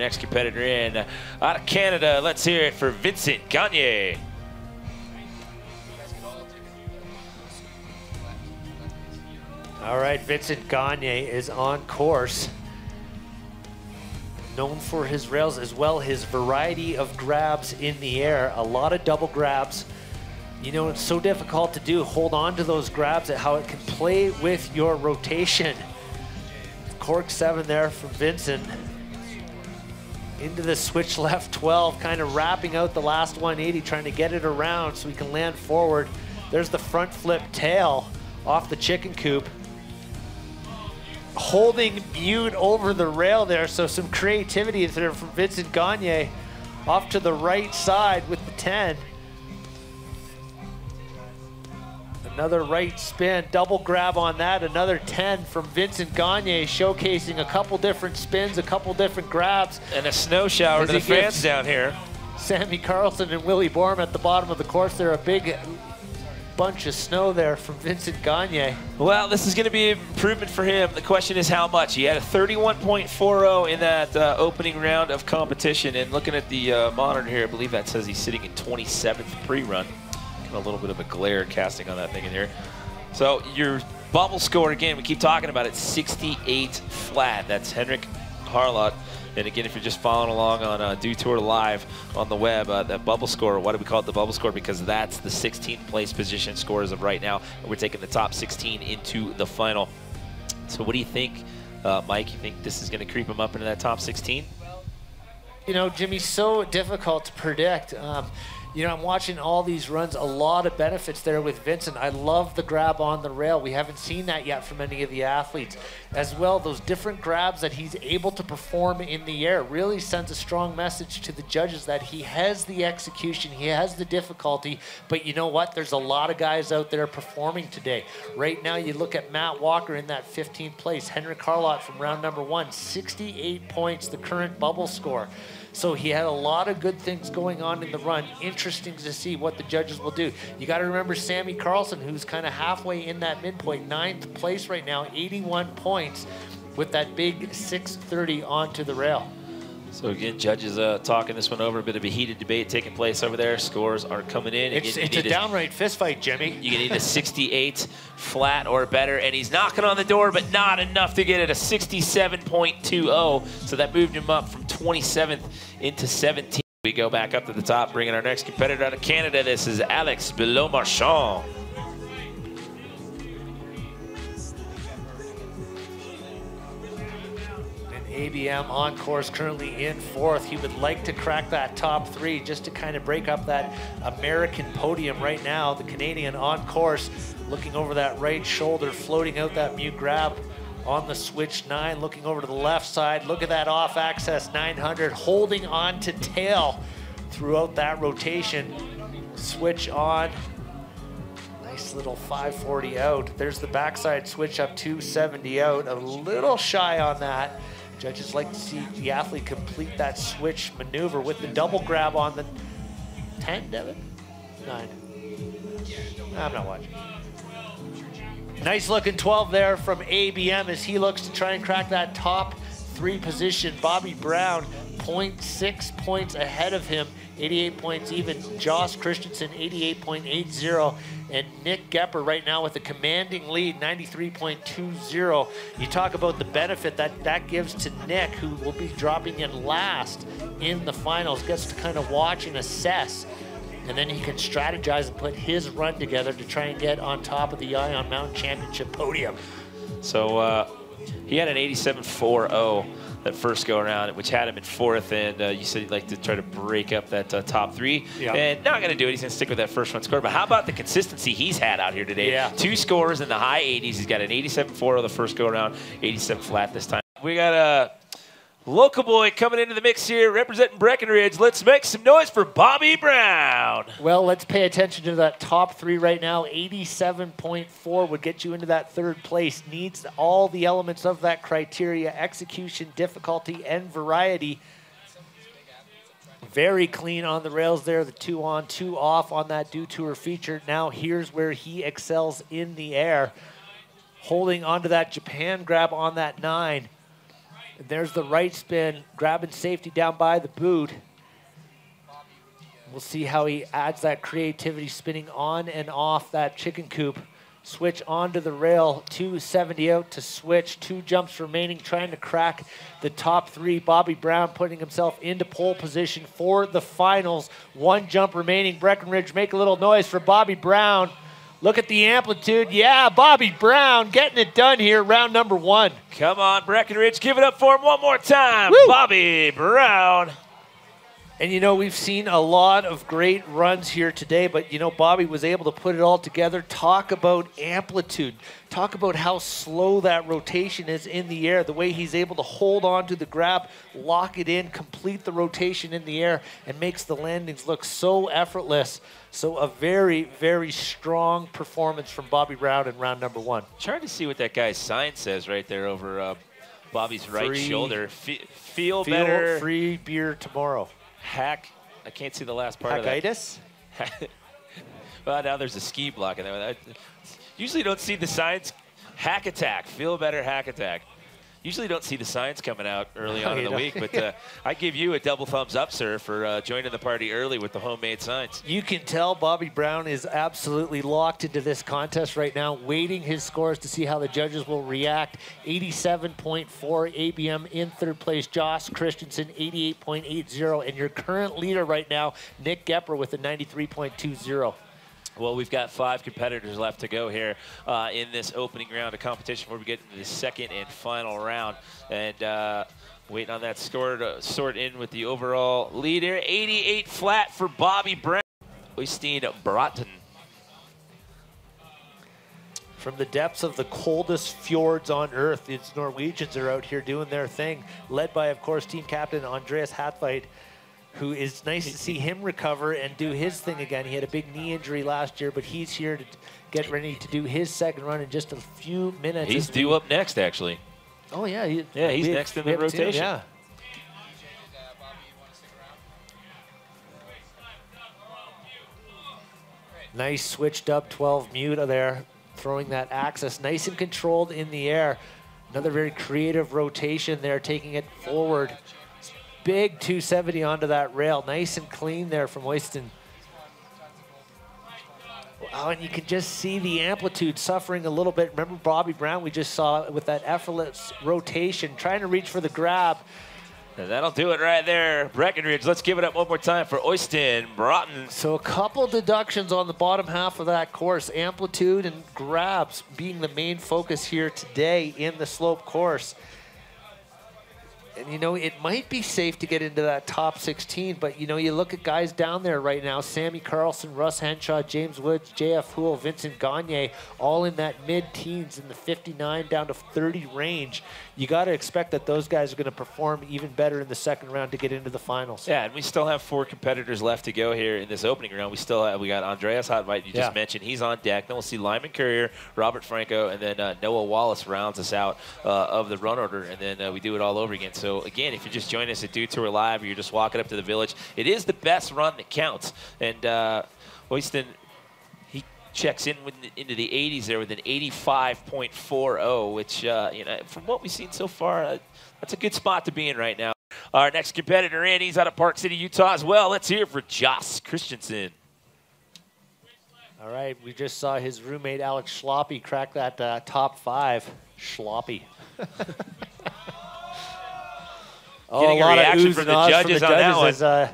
Next competitor in out of Canada, let's hear it for Vincent Gagnier. All right, Vincent Gagnier is on course. Known for his rails as well, his variety of grabs in the air. A lot of double grabs. You know, it's so difficult to do. Hold on to those grabs at how it can play with your rotation. Cork 7 there from Vincent. Into the switch left 12, kind of wrapping out the last 180, trying to get it around so he can land forward. There's the front flip tail off the chicken coop. Holding mute over the rail there, so some creativity there from Vincent Gagnier. Off to the right side with the 10. Another right spin, double grab on that, another 10 from Vincent Gagnier, showcasing a couple different spins, a couple different grabs. And a snow shower to the fans down here. Sammy Carlson and Willie Borm at the bottom of the course there. A big bunch of snow there from Vincent Gagnier. Well, this is going to be an improvement for him. The question is how much. He had a 31.40 in that opening round of competition. And looking at the monitor here, I believe that says he's sitting in 27th pre-run. A little bit of a glare casting on that thing in here. So your bubble score, again, we keep talking about it, 68 flat. That's Henrik Harlaut. And again, if you're just following along on Dew Tour Live on the web, that bubble score, why do we call it the bubble score? Because that's the 16th place position score as of right now. And we're taking the top 16 into the final. So what do you think, Mike? You think this is going to creep him up into that top 16? You know, Jimmy, so difficult to predict. You know, I'm watching all these runs, a lot of benefits there with Vincent. I love the grab on the rail. We haven't seen that yet from any of the athletes. As well, those different grabs that he's able to perform in the air really sends a strong message to the judges that he has the execution, he has the difficulty, but you know what? There's a lot of guys out there performing today. Right now, you look at Matt Walker in that 15th place, Henrik Harlaut from round number 1, 68 points, the current bubble score. So he had a lot of good things going on in the run. Interesting to see what the judges will do. You got to remember Sammy Carlson, who's kind of halfway in that midpoint, 9th place right now, 81 points with that big 630 onto the rail. So again, judges talking this one over, a bit of a heated debate taking place over there. Scores are coming in. It's a downright fist fight, Jimmy. You need a 68 flat or better, and he's knocking on the door, but not enough to get it a 67.20. So that moved him up from 27th into 17th. We go back up to the top, bringing our next competitor out of Canada. This is Alex Beaulieu-Marchand. ABM on course, currently in 4th. He would like to crack that top 3 just to kind of break up that American podium right now. The Canadian on course, looking over that right shoulder, floating out that mute grab on the switch 9, looking over to the left side. Look at that off access 900, holding on to tail throughout that rotation. Switch on. Nice little 540 out. There's the backside switch up 270 out. A little shy on that. Judges like to see the athlete complete that switch maneuver with the double grab on the 10, Devin? 9. I'm not watching. Nice looking 12 there from ABM as he looks to try and crack that top 3 position. Bobby Brown, 0.6 points ahead of him, 88 points even. Joss Christensen, 88.80. And Nick Goepper right now with a commanding lead, 93.20. You talk about the benefit that gives to Nick, who will be dropping in last in the finals, gets to kind of watch and assess. And then he can strategize and put his run together to try and get on top of the Ion Mountain Championship podium. So he had an 87.40 that first go around, which had him in 4th, and you said he'd like to try to break up that top 3. Yeah. And not going to do it. He's going to stick with that first run score. But how about the consistency he's had out here today? Yeah. 2 scores in the high 80s. He's got an 87.40 the first go around, 87 flat this time. We got a local boy coming into the mix here, representing Breckenridge. Let's make some noise for Bobby Brown. Well, let's pay attention to that top 3 right now. 87.4 would get you into that 3rd place. Needs all the elements of that criteria: execution, difficulty, and variety. Very clean on the rails there. The 2 on, 2 off on that Dew Tour feature. Now here's where he excels in the air. Holding onto that Japan grab on that 9. There's the right spin, grabbing safety down by the boot. We'll see how he adds that creativity, spinning on and off that chicken coop. Switch onto the rail, 270 out to switch, 2 jumps remaining, trying to crack the top 3. Bobby Brown putting himself into pole position for the finals. 1 jump remaining. Breckenridge, make a little noise for Bobby Brown. Look at the amplitude. Yeah, Bobby Brown getting it done here, round number 1. Come on, Breckenridge, give it up for him one more time. Woo! Bobby Brown. And, you know, we've seen a lot of great runs here today, but, you know, Bobby was able to put it all together. Talk about amplitude. Talk about how slow that rotation is in the air, the way he's able to hold on to the grab, lock it in, complete the rotation in the air, and makes the landings look so effortless. So a very, very strong performance from Bobby Brown in round number 1. Trying to see what that guy's sign says right there over Bobby's right shoulder. Feel better. Free beer tomorrow. Hack. I can't see the last part of that. Hackitis? Well, now there's a ski block in there. Usually don't see the signs. Hack attack. Feel better, hack attack. Usually don't see the signs coming out early on in the week, but I give you a double thumbs up, sir, for joining the party early with the homemade signs. You can tell Bobby Brown is absolutely locked into this contest right now, waiting his scores to see how the judges will react. 87.4 ABM in 3rd place, Joss Christensen, 88.80, and your current leader right now, Nick Goepper, with a 93.20. Well, we've got 5 competitors left to go here in this opening round of competition before we get into the second and final round. And waiting on that score to sort in with the overall leader. 88 flat for Bobby Brown. Øystein Bråten. From the depths of the coldest fjords on earth, these Norwegians are out here doing their thing, led by, of course, team captain Andreas Hatveit, who is nice to see him recover and do his thing again. He had a big knee injury last year, but he's here to get ready to do his second run in just a few minutes. He's due up next, actually. Oh, yeah. He's next in the rotation. Yeah. Nice switched up 12 mute there, throwing that axis nice and controlled in the air. Another very creative rotation there, taking it forward. Big 270 onto that rail. Nice and clean there from Øystein. Wow, and you can just see the amplitude suffering a little bit. Remember Bobby Brown, we just saw with that effortless rotation, trying to reach for the grab. And that'll do it right there. Breckenridge, let's give it up one more time for Øystein Bråten. So a couple deductions on the bottom half of that course. Amplitude and grabs being the main focus here today in the slope course. And, you know, it might be safe to get into that top 16, but, you know, you look at guys down there right now, Sammy Carlson, Russ Henshaw, James Woods, Jf Houle, Vincent Gagnier, all in that mid-teens in the 59 down to 30 range. You got to expect that those guys are going to perform even better in the second round to get into the finals. Yeah, and we still have 4 competitors left to go here in this opening round. We got Andreas Hatveit, you just mentioned. He's on deck. Then we'll see Lyman Currier, Robert Franco, and then Noah Wallace rounds us out of the run order, and then we do it all over again. So, again, if you're just joining us at Dew Tour Live or you're just walking up to the village, it is the best run that counts. And Øystein, he checks in into the 80s there with an 85.40, which, you know, from what we've seen so far, that's a good spot to be in right now. Our next competitor in, he's out of Park City, Utah as well. Let's hear it for Joss Christensen. All right, we just saw his roommate Alex Schlopy crack that top 5. Schlopy. Getting a reaction from the judges on that one.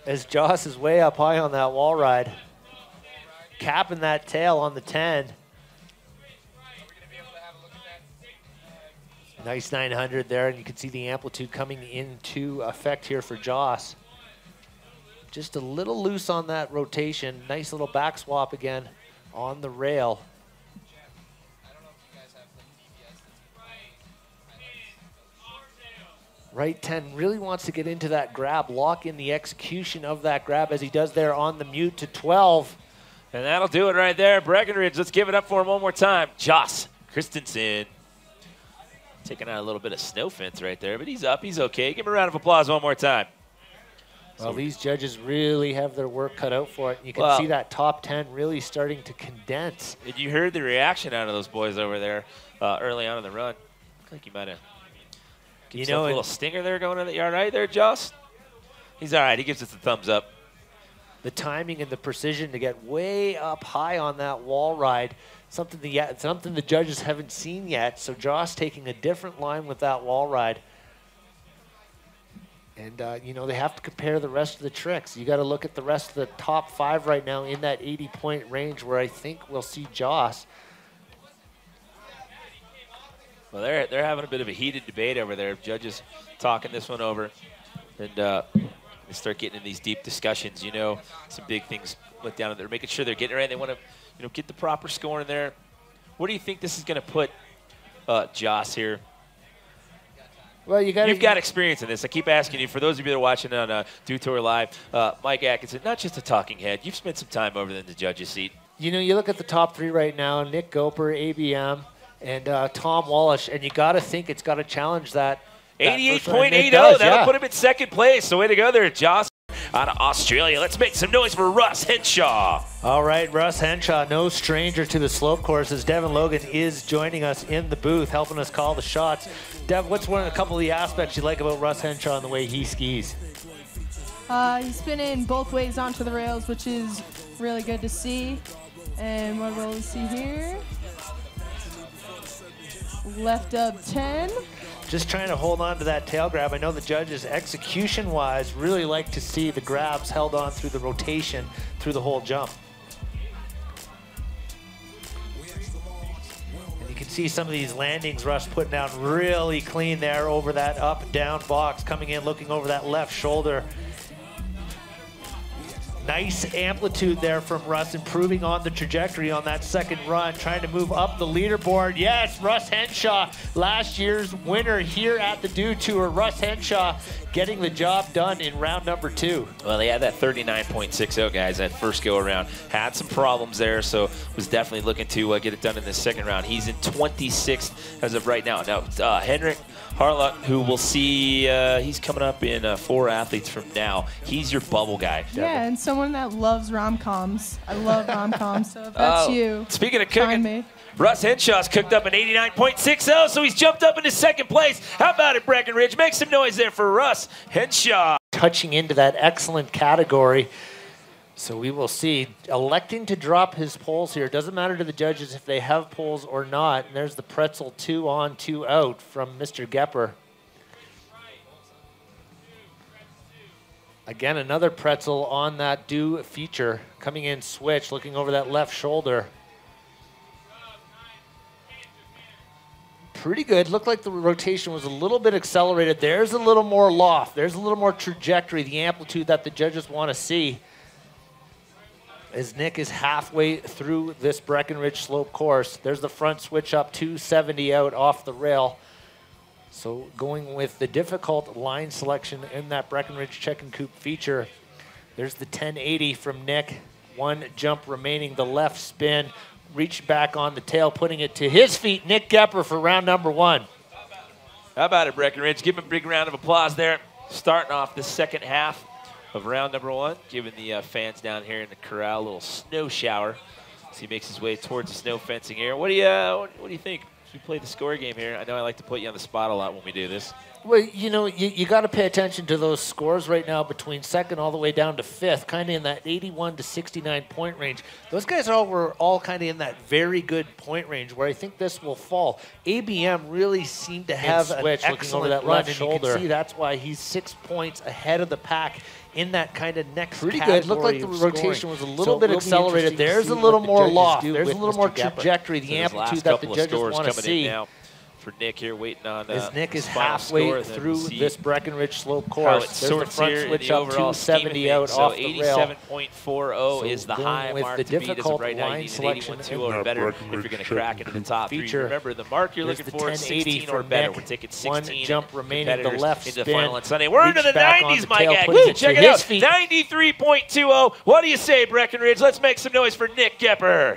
As Joss is way up high on that wall ride, capping that tail on the 10. Nice 900 there, and you can see the amplitude coming into effect here for Joss. Just a little loose on that rotation. Nice little back swap again on the rail. Right 10 really wants to get into that grab, lock in the execution of that grab as he does there on the mute to 12. And that'll do it right there. Breckenridge, let's give it up for him one more time. Joss Christensen. Taking out a little bit of snow fence right there, but he's up, he's okay. Give him a round of applause one more time. Well, these judges really have their work cut out for it. You can see that top 10 really starting to condense. And you heard the reaction out of those boys over there early on in the run. Looked like he might have Gives a little stinger there going in the yard right there, Joss. He's all right. He gives us the thumbs up. The timing and the precision to get way up high on that wall ride, something the judges haven't seen yet. So Joss taking a different line with that wall ride. And, you know, they have to compare the rest of the tricks. You got to look at the rest of the top 5 right now in that 80-point range where I think we'll see Joss. Well, they're having a bit of a heated debate over there. Judges talking this one over. And they start getting in these deep discussions. You know, some big things went down. They're making sure they're getting it right. They want to, you know, get the proper score in there. What do you think this is going to put Joss here? Well, you've got experience in this. I keep asking you, for those of you that are watching on Dew Tour Live, Mike Atkinson, not just a talking head. You've spent some time over there in the judges' seat. You know, you look at the top 3 right now, Nick Goepper, ABM, and Tom Wallisch, and you got to think it's got to challenge that. 88.80. That'll put him in second place. So way to go there, Joss. Out of Australia. Let's make some noise for Russ Henshaw. All right, Russ Henshaw, no stranger to the slope courses. Devin Logan is joining us in the booth, helping us call the shots. Dev, what's a couple of the aspects you like about Russ Henshaw and the way he skis? He's spinning both ways onto the rails, which is really good to see. And what will we see here? Left up 10. Just trying to hold on to that tail grab. I know the judges, execution-wise, really like to see the grabs held on through the rotation through the whole jump. And you can see some of these landings Russ putting down really clean there over that up-down box, coming in, looking over that left shoulder. Nice amplitude there from Russ, improving on the trajectory on that second run, trying to move up the leaderboard. Yes, Russ Henshaw, last year's winner here at the Dew Tour. Russ Henshaw getting the job done in round number 2. Well, they had that 39.60, guys, that first go-around. Had some problems there, so was definitely looking to get it done in the second round. He's in 26th as of right now. Now, Henrik Harlaut, who we'll see, he's coming up in 4 athletes from now. He's your bubble guy. Yeah, and someone that loves rom-coms. I love rom-coms, so if that's you, speaking of cooking, me. Russ Henshaw's cooked up an 89.60, so he's jumped up into second place. How about it, Breckenridge? Make some noise there for Russ Henshaw. Touching into that excellent category. So we will see. Electing to drop his poles here. Doesn't matter to the judges if they have poles or not. And there's the pretzel 2 on, 2 out from Mr. Goepper. Again, another pretzel on that Dew feature. Coming in switch, looking over that left shoulder. Pretty good. Looked like the rotation was a little bit accelerated. There's a little more loft. There's a little more trajectory, the amplitude that the judges want to see. As Nick is halfway through this Breckenridge slope course. There's the front switch up, 270 out off the rail. So going with the difficult line selection in that Breckenridge check and coupe feature. There's the 1080 from Nick. 1 jump remaining, the left spin. Reach back on the tail, putting it to his feet. Nick Goepper for round number 1. How about it, Breckenridge? Give him a big round of applause there. Starting off the second half of round number 1, giving the fans down here in the corral a little snow shower as he makes his way towards the snow fencing here. What do you think as we play the score game here? I know I like to put you on the spot a lot when we do this. Well, you know, you got to pay attention to those scores right now between second all the way down to 5th, kind of in that 81 to 69 point range. Those guys were all kind of in that very good point range where I think this will fall. ABM really seemed to have an excellent that left shoulder. You can see that's why he's 6 points ahead of the pack in that kind of next pretty category. Good. Looked like the rotation was a little bit accelerated. There's a little more loft. There's a little more trajectory, the amplitude that the judges want to see. For Nick here, waiting on as Nick is halfway through this Breckenridge slope course. There's the front switch up, 270 out off the rail. 87.40 is the high mark the to beat as of right now. You need an 81.20 or better if you're going to crack into the top 3. Remember, the mark you're looking for is 16 or better. We're taking 16 1 jump remaining, the left into spin. the final on Sunday. We're into the 90s, my guy. Woo, check it out. 93.20. What do you say, Breckenridge? Let's make some noise for Nick Goepper.